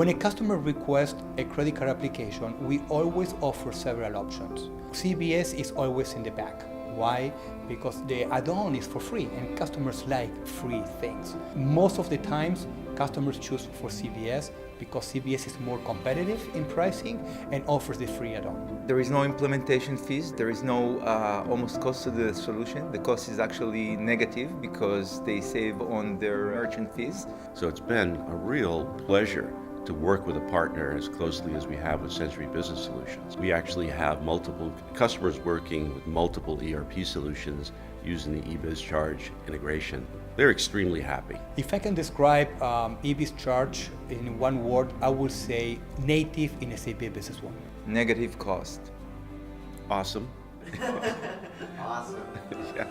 When a customer requests a credit card application, we always offer several options. CBS is always in the back. Why? Because the add-on is for free and customers like free things. Most of the times, customers choose for CBS because CBS is more competitive in pricing and offers the free add-on. There is no implementation fees, there is no almost cost to the solution. The cost is actually negative because they save on their merchant fees. So it's been a real pleasure to work with a partner as closely as we have with Sensory Business Solutions. We actually have multiple customers working with multiple ERP solutions using the EBizCharge integration. They're extremely happy. If I can describe EBizCharge in one word, I would say native in SAP Business One. Negative cost. Awesome. Awesome. Yeah.